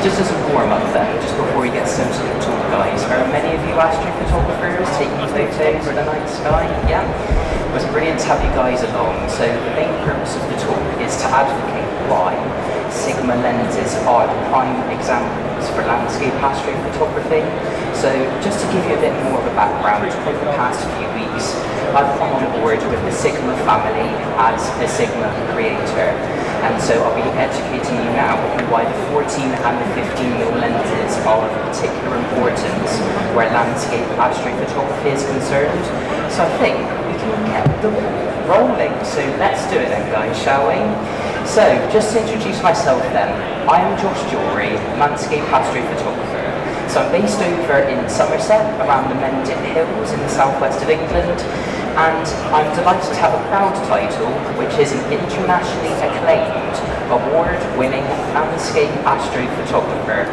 just as a warm-up then, just before we get some sort of talk, guys, are many of you astrophotographers taking photos of the night sky? Yeah? It was brilliant to have you guys along. So the main purpose of the talk is to advocate why Sigma lenses are the prime examples for landscape astrophotography. So just to give you a bit more of a background, over the past few weeks, I've come on board with the Sigma family as a Sigma creator. And so I'll be educating you now on why the 14 and the 15mm lenses are of particular importance where landscape astrophotography is concerned. So I think we can get the ball rolling. So let's do it then, guys, shall we? So just to introduce myself then, I am Dury, Landscape Astrophotographer. So I'm based over in Somerset, around the Mendip Hills in the southwest of England, and I'm delighted to have a proud title, which is an internationally acclaimed, award-winning landscape astrophotographer.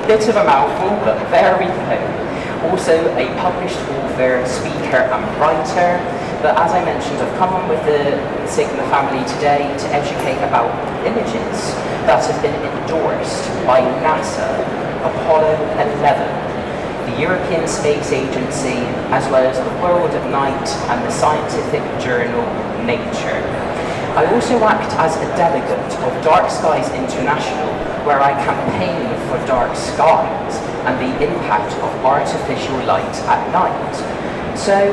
Bit of a mouthful, but there we go. Also a published author, speaker and writer, but as I mentioned, I've come on with the Sigma family today to educate about images that have been endorsed by NASA, Apollo 11, the European Space Agency, as well as the World at Night and the scientific journal Nature. I also act as a delegate of Dark Skies International, where I campaign for dark skies and the impact of artificial light at night. So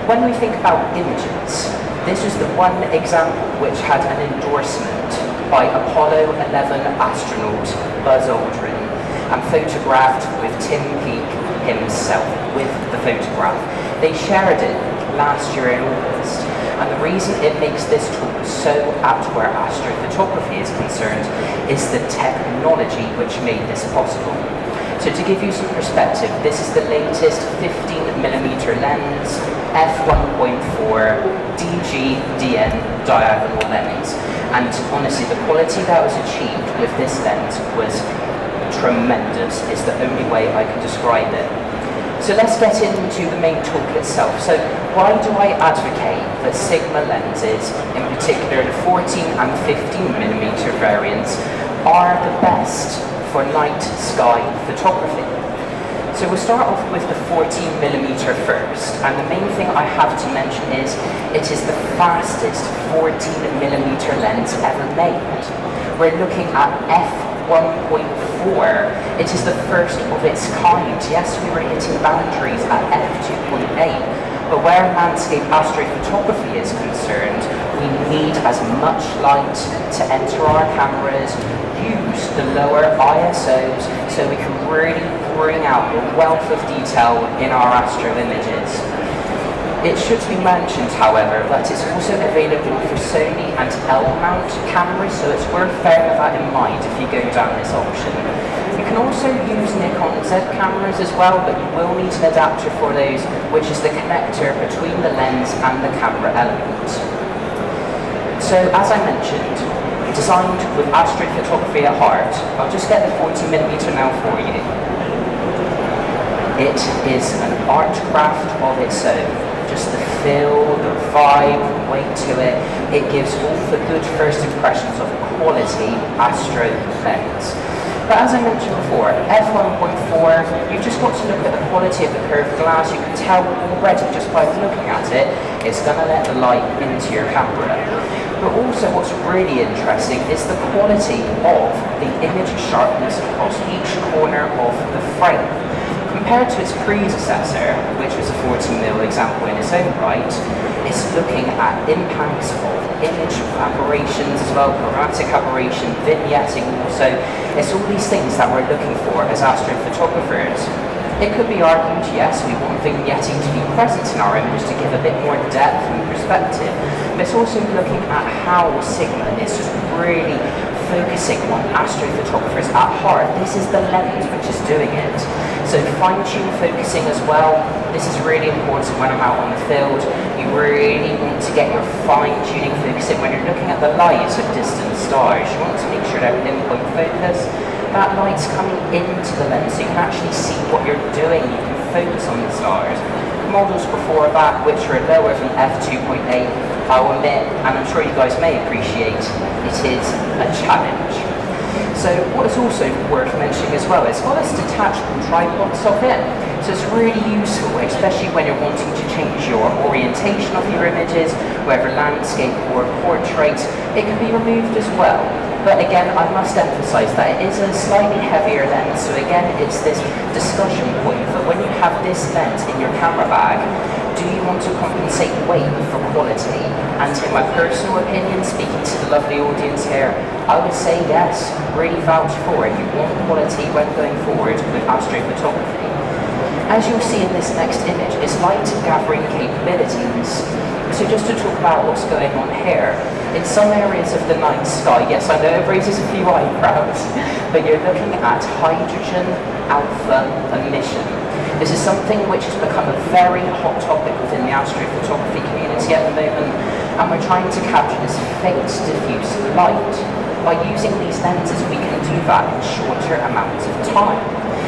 when we think about images, this is the one example which had an endorsement by Apollo 11 astronaut Buzz Aldrin and photographed with Tim Peake himself with the photograph. They shared it last year in August, and the reason it makes this tool so apt where astrophotography is concerned is the technology which made this possible. So to give you some perspective, this is the latest 15mm lens, f1.4 DG DN Diagonal lens, and honestly the quality that was achieved with this lens was tremendous, is the only way I can describe it. So let's get into the main talk itself. So why do I advocate that Sigma lenses, in particular the 14 and 15mm variants, are the best for night sky photography? So we'll start off with the 14mm first, and the main thing I have to mention is it is the fastest 14mm lens ever made. We're looking at f1.4. It is the first of its kind. Yes, we were hitting boundaries at f2.8, but where landscape astrophotography is concerned, we need as much light to enter our cameras, use the lower ISOs, so we can really bring out a wealth of detail in our astro images. It should be mentioned, however, that it's also available for Sony and L-mount cameras, so it's worth bearing that in mind if you go down this option. You can also use Nikon Z cameras as well, but you will need an adapter for those, which is the connector between the lens and the camera element. So, as I mentioned, designed with astrophotography at heart, I'll just get the 40mm now for you. It is an art craft of its own. Just the feel, the vibe, the weight to it, it gives all the good first impressions of a quality astro lens. But as I mentioned before, f1.4, you've just got to look at the quality of the curved glass. You can tell already just by looking at it, it's going to let the light into your camera. But also what's really interesting is the quality of the image sharpness across each corner of the frame. Compared to its predecessor, which was a 14mm example in its own right, it's looking at impacts of image aberrations as well, chromatic aberration, vignetting also. It's all these things that we're looking for as astrophotographers. It could be argued, yes, we want vignetting to be present in our image to give a bit more depth and perspective, but it's also looking at how Sigma is just really focusing on astrophotographers at heart. This is the lens which is doing it. So fine-tune focusing as well. This is really important when I'm out on the field. You really want to get your fine-tuning focusing when you're looking at the light of distant stars. You want to make sure they're pinpoint focus. That light's coming into the lens so you can actually see what you're doing. You can focus on the stars. Models before that, which are lower than f2.8, I'll admit, and I'm sure you guys may appreciate, it is a challenge. So what is also worth mentioning as well is got this detachable tripod socket. So it's really useful, especially when you're wanting to change your orientation of your images, whether landscape or portrait. It can be removed as well. But again, I must emphasize that it is a slightly heavier lens. So again, it's this discussion point that when you have this lens in your camera bag, do you want to compensate weight for quality? And in my personal opinion, speaking to the lovely audience here, I would say yes, really vouch for it. You want quality when going forward with astrophotography. As you'll see in this next image, it's light gathering capabilities. So just to talk about what's going on here, in some areas of the night sky, yes, I know it raises a few eyebrows, but you're looking at hydrogen alpha emission. This is something which has become a very hot topic within the astrophotography community at the moment, and we're trying to capture this faint diffuse light. By using these lenses, we can do that in shorter amounts of time.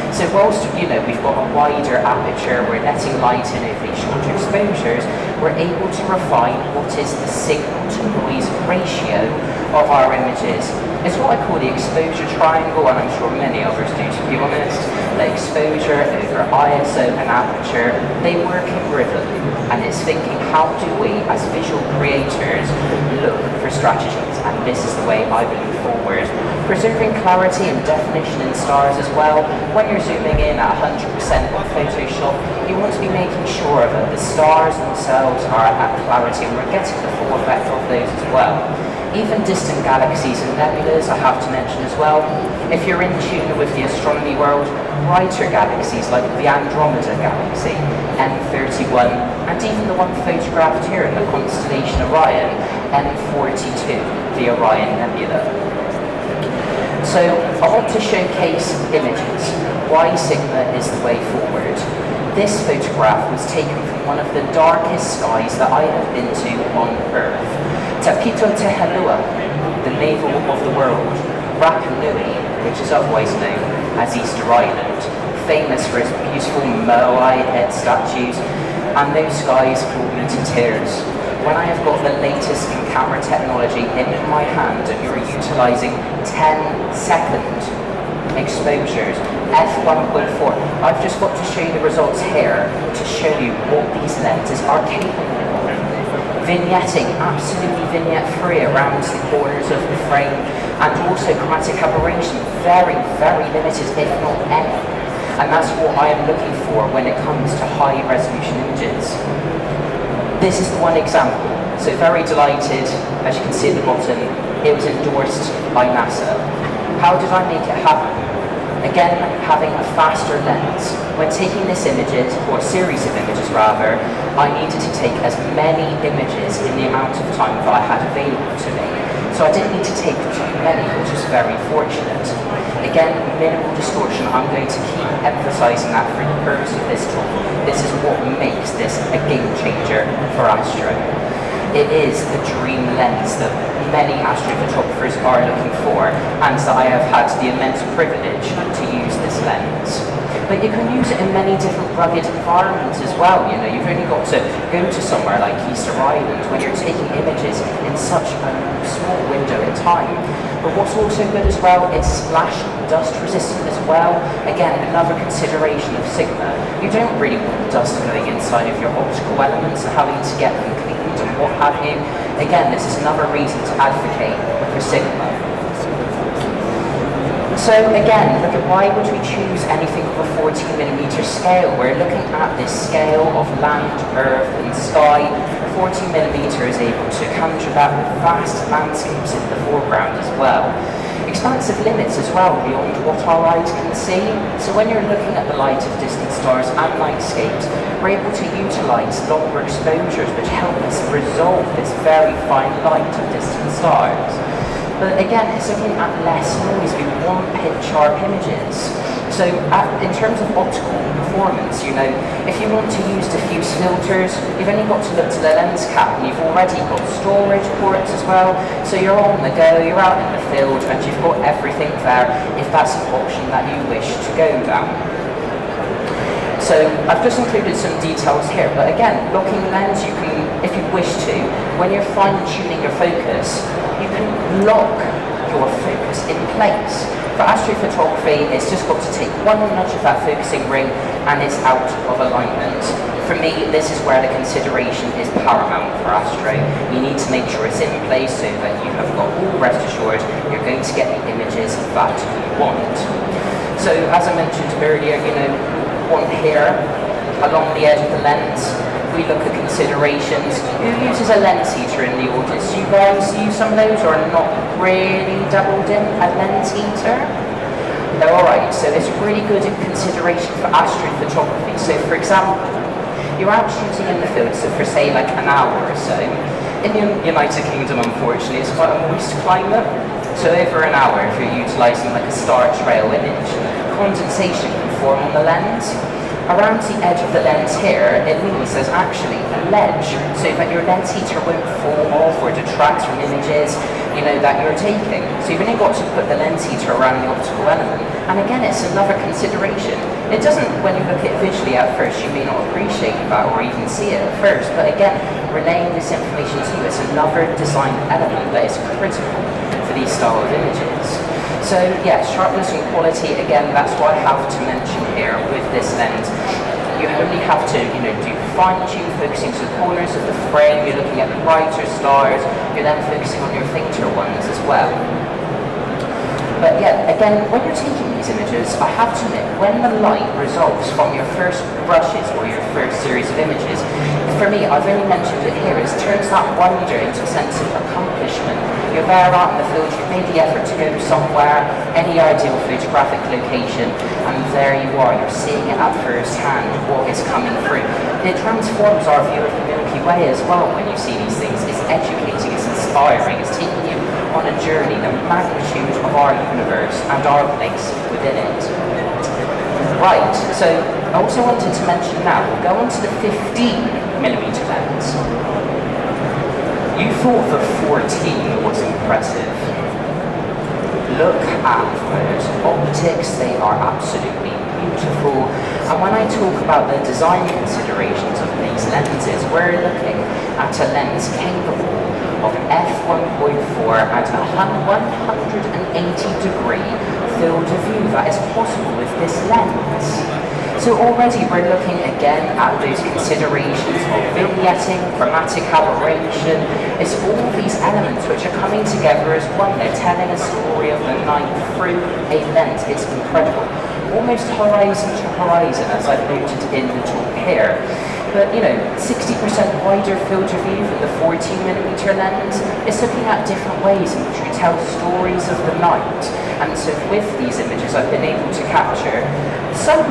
So whilst, we've got a wider aperture, we're letting light in over these shorter exposures, we're able to refine what is the signal to noise ratio of our images. It's what I call the exposure triangle, and I'm sure many others do, to be honest. The exposure over ISO and aperture, they work in rhythm, and it's thinking, how do we, as visual creators, look for strategies? And this is the way I believe forward. Preserving clarity and definition in stars as well. When you're zooming in at 100% on Photoshop, you want to be making sure that the stars themselves are at clarity, and we're getting the full effect of those as well. Even distant galaxies and nebulas, I have to mention as well. If you're in tune with the astronomy world, brighter galaxies like the Andromeda galaxy, M31, and even the one photographed here in the constellation Orion, M42, the Orion Nebula. So I want to showcase images, why Sigma is the way forward. This photograph was taken from one of the darkest skies that I have been to on Earth. Tapito Tehelua, the navel of the world. Rapa Nui, which is otherwise known as Easter Island, famous for its beautiful Moai head statues, and those skies brought me to tears. When I have got the latest in camera technology in my hand and you're utilising 10-second exposures, f1.4, I've just got to show you the results here to show you what these lenses are capable of. Vignetting, absolutely vignette free around the corners of the frame, and also chromatic aberration, very, very limited, if not any. And that's what I am looking for when it comes to high resolution images. This is the one example. So very delighted, as you can see at the bottom, it was endorsed by NASA. How did I make it happen? Again, having a faster lens. When taking this images, or a series of images rather, I needed to take as many images in the amount of time that I had available to me. So I didn't need to take too many, which was very fortunate. Again, minimal distortion. I'm going to keep emphasizing that for the purpose of this talk. This is what makes this a game changer for Astro. It is the dream lens that many astrophotographers are looking for, and that I have had the immense privilege to use this lens. But you can use it in many different rugged environments as well. You've only got to go to somewhere like Easter Island when you're taking images in such a small window in time. But what's also good as well, it's splash and dust resistant as well. Again, another consideration of Sigma. You don't really want dust going inside of your optical elements and having to get them cleaned and what have you. Again, this is another reason to advocate for Sigma. So again, look at why would we choose anything of a 14mm scale? We're looking at this scale of land, earth and sky. 14mm is able to capture that with vast landscapes in the foreground as well. Expansive limits as well beyond what our eyes can see. So when you're looking at the light of distant stars and nightscapes, we're able to utilise longer exposures which help us resolve this very fine light of distant stars. But again, it's looking at less noise. We want pitch-sharp images. So in terms of optical performance, if you want to use diffuse filters, you've only got to look to the lens cap, and you've already got storage ports as well. So you're on the go, you're out in the field, and you've got everything there if that's an option that you wish to go down. So I've just included some details here, but again, locking lens, you can, if you wish to, when you're fine-tuning your focus, you can lock your focus in place. For astrophotography, it's just got to take one nudge of that focusing ring and it's out of alignment. For me, this is where the consideration is paramount for astro. You need to make sure it's in place so that you have got all rest assured you're going to get the images that you want. So as I mentioned earlier, one here along the edge of the lens. We look at considerations. Who uses a lens heater in the audience? Do you guys use some of those or not really dabbled in a lens heater? Alright, so it's really good in consideration for astrophotography. So for example, you're out shooting in the field, so for say like an hour or so. In the United Kingdom, unfortunately, it's quite a moist climate. So over an hour, if you're utilising like a star trail image, condensation can form on the lens. Around the edge of the lens here, it means there's actually a ledge, so that your lens heater won't fall off or detract from images, that you're taking. So you've only got to put the lens heater around the optical element. And again, it's another consideration. It doesn't, when you look at it visually at first, you may not appreciate that or even see it at first, but again, relaying this information to you, it's another design element that is critical for these style of images. So yeah, sharpness and quality, again, that's what I have to mention here with this lens. You only have to, do fine-tune focusing to the corners of the frame, you're looking at the brighter stars, you're then focusing on your fainter ones as well. But yeah, again, when you're taking these images, I have to admit, when the light resolves from your first brushes or your first series of images, for me, I've only mentioned it here, it turns that wonder into a sense of accomplishment. You're there out in the field, you've made the effort to go somewhere, any ideal photographic location, and there you are, you're seeing it at first hand, what is coming through. It transforms our view of the Milky Way as well when you see these things. It's educating, it's inspiring, it's taking you on a journey, the magnitude of our universe and our place within it. Right, so I also wanted to mention now, we'll go on to the 15mm lens. You thought the 14 was impressive. Look at those optics, they are absolutely beautiful. And when I talk about the design considerations of these lenses, we're looking at a lens capable of f1.4 at a 180-degree field of view that is possible with this lens. So already we're looking again at those considerations of vignetting, chromatic aberration. It's all these elements which are coming together as one. They're telling a story of the night through a lens. It's incredible. Almost horizon to horizon, as I've noted in the talk here. But 60% wider field of view for the 14mm lens. It's looking at different ways in which we tell stories of the night. And so with these images, I've been able to capture some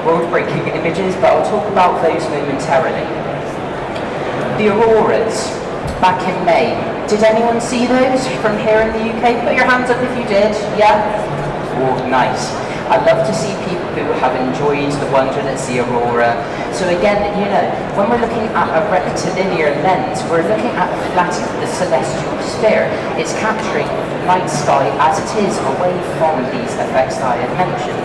world-breaking images, but I'll talk about those momentarily. The auroras, back in May. Did anyone see those from here in the UK? Put your hands up if you did, yeah? Oh, nice. I love to see people who have enjoyed the wonder that's the aurora. So again, when we're looking at a rectilinear lens, we're looking at the flat of the celestial sphere. It's capturing the night sky as it is away from these effects that I had mentioned.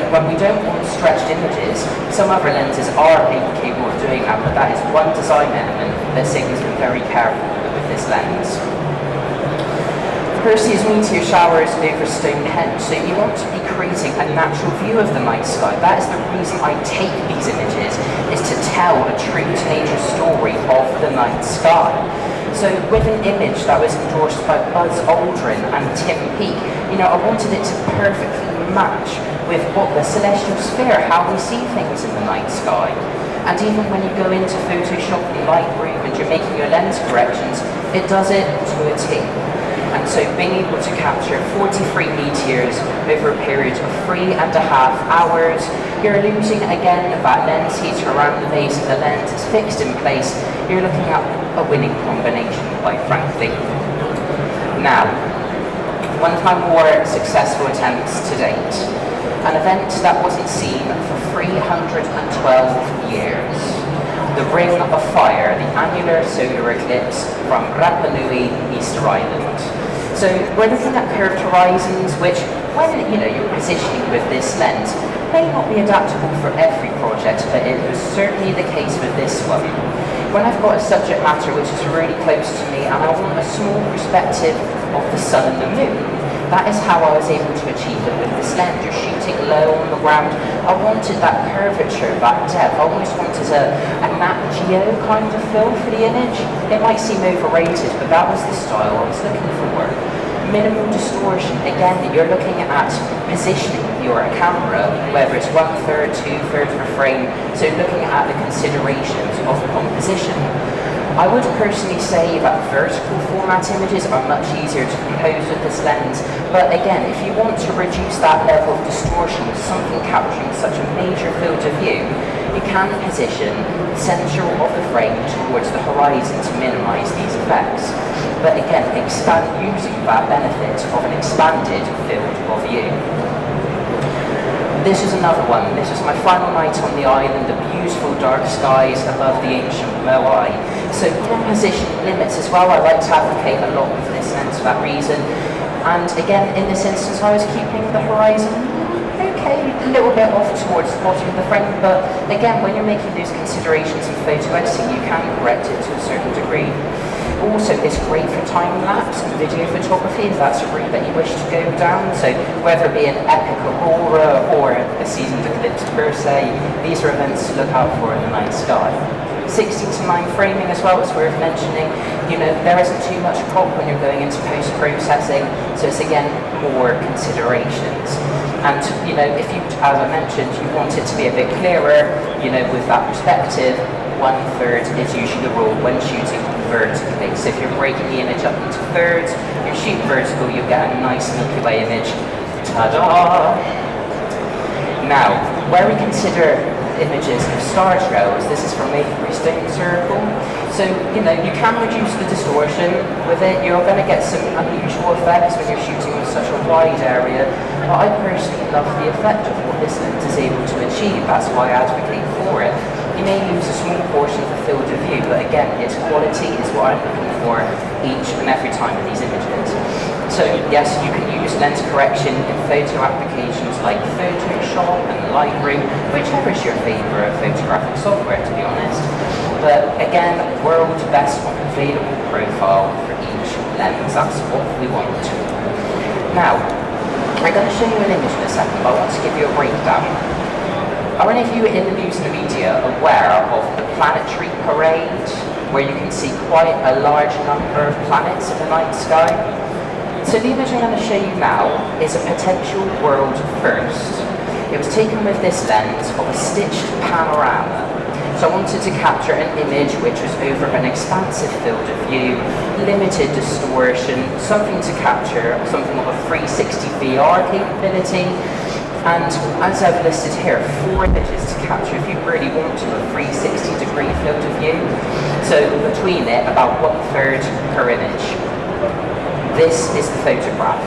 When we don't want stretched images, some other lenses are capable of doing that, but that is one design element that Sigma's been very careful with this lens. Perseus meteor showers over Stonehenge, so you want to be creating a natural view of the night sky. That is the reason I take these images, is to tell a true to nature story of the night sky. So with an image that was endorsed by Buzz Aldrin and Tim Peake, I wanted it to perfectly match with what the celestial sphere, how we see things in the night sky. And even when you go into Photoshop and Lightroom and you're making your lens corrections, it does it to a T. And so being able to capture 43 meteors over a period of 3.5 hours, you're losing again that lens heater around the base of the lens, it's fixed in place, you're looking at a winning combination, quite frankly. Now, one of my more successful attempts to date, an event that wasn't seen for 312 years. The Ring of Fire, the annular solar eclipse from Rapa Nui, Easter Island. So we're looking at curved horizons, which, when you're positioning with this lens, may not be adaptable for every project, but it was certainly the case with this one. When I've got a subject matter which is really close to me and I want a small perspective of the sun and the moon. That is how I was able to achieve it with this lens. You're shooting low on the ground. I wanted that curvature, that depth. I almost wanted a Nat Geo kind of feel for the image. It might seem overrated, but that was the style I was looking for. Minimal distortion. Again, you're looking at positioning your camera, whether it's 1/3, 2/3 of a frame, so looking at the considerations of composition. I would personally say that vertical format images are much easier to compose with this lens, but again, if you want to reduce that level of distortion with something capturing such a major field of view, you can position the center of the frame towards the horizon to minimize these effects. But again, expand using that benefit of an expanded field of view. This is another one. This is my final night on the island, the beautiful dark skies above the ancient Moai. So composition limits as well, I like to advocate a lot with this lens for that reason. And again, in this instance, I was keeping the horizon okay, a little bit off towards the bottom of the frame, but again, when you're making those considerations in photo editing, you can correct it to a certain degree. Also, it's great for time-lapse and video photography if that's a route that you wish to go down. So whether it be an epic aurora or a seasoned eclipse per se, these are events to look out for in the night sky. 16:9 framing as well is worth mentioning. You know, there isn't too much crop when you're going into post-processing, so it's again more considerations. And you know, if you, as I mentioned, you want it to be a bit clearer, you know, with that perspective, 1/3 is usually the rule when shooting vertically. So if you're breaking the image up into thirds, you're shooting vertical, you'll get a nice Milky Way image. Ta-da! Now, where we consider images of star trails, this is from Maybury Stone Circle. So, you know, you can reduce the distortion with it. You're going to get some unusual effects when you're shooting with such a wide area. But I personally love the effect of what this lens is able to achieve. That's why I advocate for it. You may lose a small portion of the field of view, but again, its quality is what I'm looking for each and every time in these images. So yes, you can use lens correction in photo applications like Photoshop and Lightroom, whichever is your favorite photographic software, to be honest. But again, world's best available profile for each lens. That's what we want. Now, I'm going to show you an image in a second, but I want to give you a breakdown. Are any of you in the news and the media aware of the planetary parade, where you can see quite a large number of planets in the night sky? So the image I'm going to show you now is a potential world first. It was taken with this lens of a stitched panorama. So I wanted to capture an image which was over an expansive field of view, limited distortion, something to capture, something of a 360 VR capability. And as I've listed here, 4 images to capture if you really want to, a 360-degree field of view. So between it, about 1/3 per image. This is the photograph.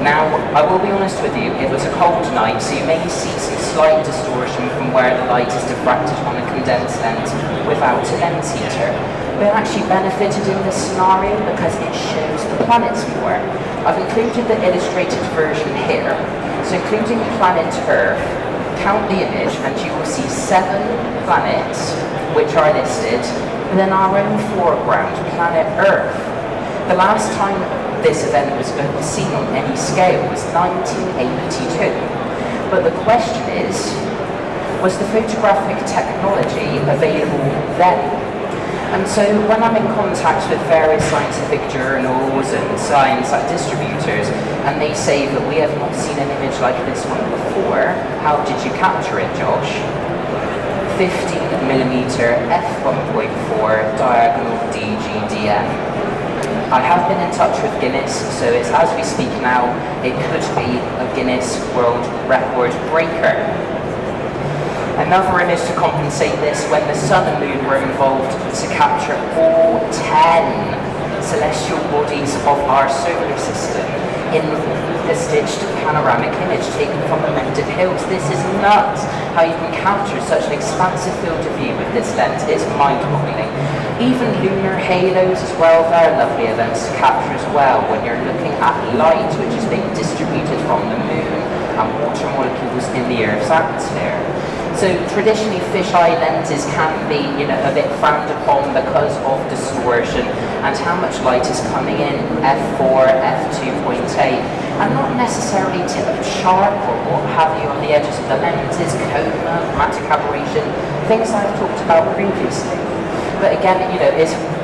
Now, I will be honest with you, it was a cold night, so you may see some slight distortion from where the light is diffracted on a condensed lens without a lens heater. But it actually benefited in this scenario because it shows the planets more. I've included the illustrated version here. So including planet Earth, count the image and you will see 7 planets which are listed within our own foreground, planet Earth. The last time this event was seen on any scale was 1982. But the question is, was the photographic technology available then? And so when I'm in contact with various scientific journals and science distributors, and they say that we have not seen an image like this one before, how did you capture it, Josh? 15mm f1.4 diagonal DG DN. I have been in touch with Guinness, so it's as we speak now, it could be a Guinness World Record breaker. Another image to compensate this when the sun and moon were involved to capture all 10 celestial bodies of our solar system in a stitched panoramic image taken from the Mendip Hills. This is nuts! How you can capture such an expansive field of view with this lens is mind-boggling. Even lunar halos as well, they're lovely events to capture as well when you're looking at light which is being distributed from the moon and water molecules in the Earth's atmosphere. So traditionally fisheye lenses can be, a bit frowned upon because of distortion and how much light is coming in f4, f2.8, and not necessarily sharp or what have you on the edges of the lenses, coma, chromatic aberration, things I've talked about previously. But again,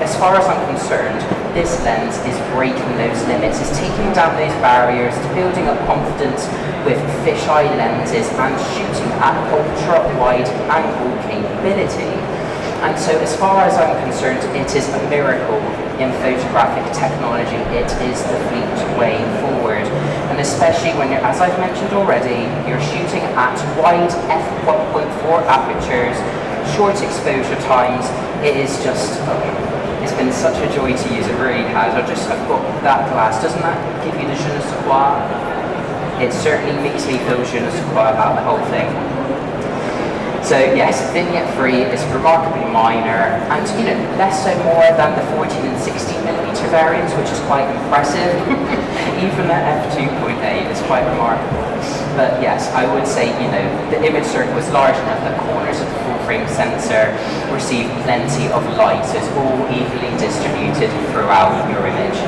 as far as I'm concerned, this lens is breaking those limits, it's taking down those barriers, it's building up confidence with fisheye lenses and shooting at ultra-wide angle capability. And so as far as I'm concerned, it is a miracle in photographic technology. It is the fleet way forward. And especially when as I've mentioned already, you're shooting at wide f1.4 apertures, short exposure times. It is just, it's been such a joy to use, it really has. I've got that glass, doesn't that give you the je ne sais quoi? It certainly makes me feel je ne sais quoi about the whole thing. So yes, vignette free is remarkably minor, and less so more than the 14 and 16mm variants, which is quite impressive. Even at f2.8 is quite remarkable. But yes, I would say the image circle is large enough that corners of the full frame sensor receive plenty of light, so it's all evenly distributed throughout your image.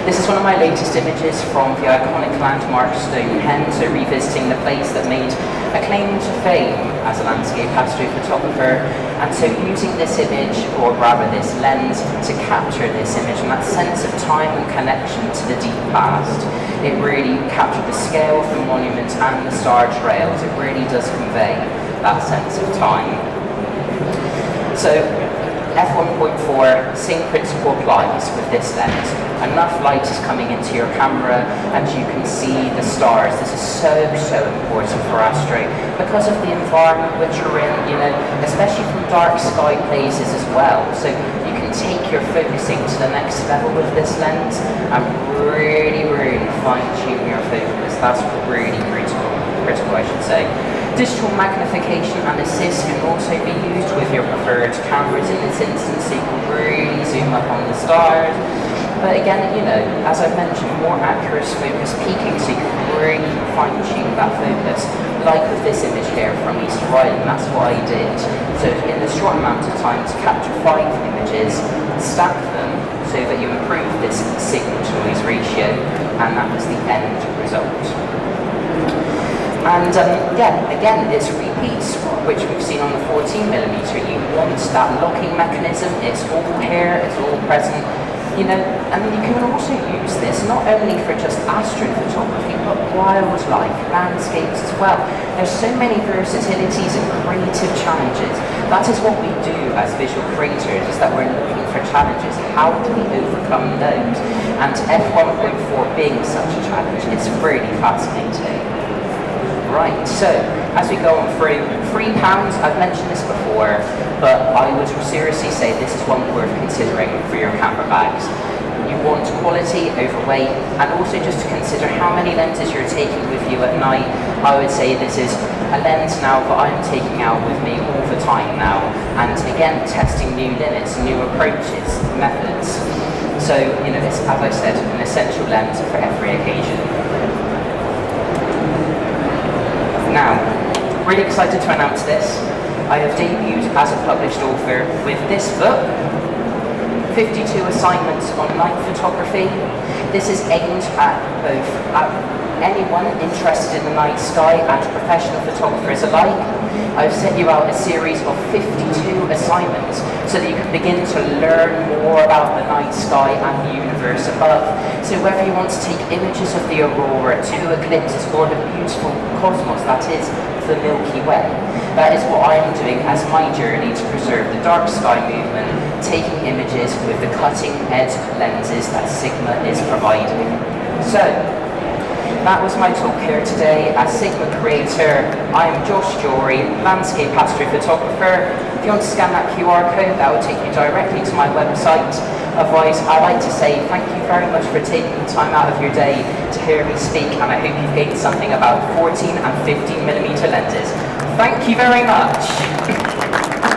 This is one of my latest images from the iconic landmark Stonehenge, so revisiting the place that made Acclaimed to fame as a landscape astrophotographer, and so using this image, or rather this lens, to capture this image and that sense of time and connection to the deep past. It really captured the scale of the monument and the star trails. It really does convey that sense of time. So f1.4, same principle applies with this lens. Enough light is coming into your camera and you can see the stars. This is so important for astro because of the environment which you're in, especially from dark sky places as well. So you can take your focusing to the next level with this lens and really fine tune your focus. That's really critical I should say. Digital magnification and assist can also be used with your preferred cameras in this instance, so you can really zoom up on the stars. But again, as I've mentioned, more accurate focus peaking, so you can really fine-tune that focus. Like with this image here from Easter Island, that's what I did. So in a short amount of time to capture 5 images, stack them so that you improve this signal-to-noise ratio, and that was the end result. And again, it's repeats, which we've seen on the 14mm. You want that locking mechanism, it's all here, it's all present. And you can also use this not only for just astrophotography, but wildlife, landscapes as well. There's so many versatilities and creative challenges. That is what we do as visual creators, is that we're looking for challenges. How do we overcome those? And f1.4 being such a challenge, it's really fascinating. Right, so as we go on through, £3, I've mentioned this before, but I would seriously say this is one worth considering for your camera bags. You want quality over weight, and also just to consider how many lenses you're taking with you at night. I would say this is a lens now that I'm taking out with me all the time now, and again, testing new limits, new approaches, methods. So, it's, as I said, an essential lens for every occasion. Now, really excited to announce this. I have debuted as a published author with this book, 52 Assignments on Night Photography. This is aimed at both anyone interested in the night sky and professional photographers alike. I've set you out a series of 52 assignments so that you can begin to learn more about the night sky and the universe above. So whether you want to take images of the aurora, 2 eclipses, or the beautiful cosmos that is the Milky Way, that is what I am doing as my journey to preserve the dark sky movement, taking images with the cutting edge lenses that Sigma is providing. So, that was my talk here today as Sigma creator. I am Josh Dury, Landscape Astrophotographer. If you want to scan that QR code, that will take you directly to my website. Otherwise, I'd like to say thank you very much for taking the time out of your day to hear me speak, and I hope you've gained something about 14 and 15mm lenses. Thank you very much.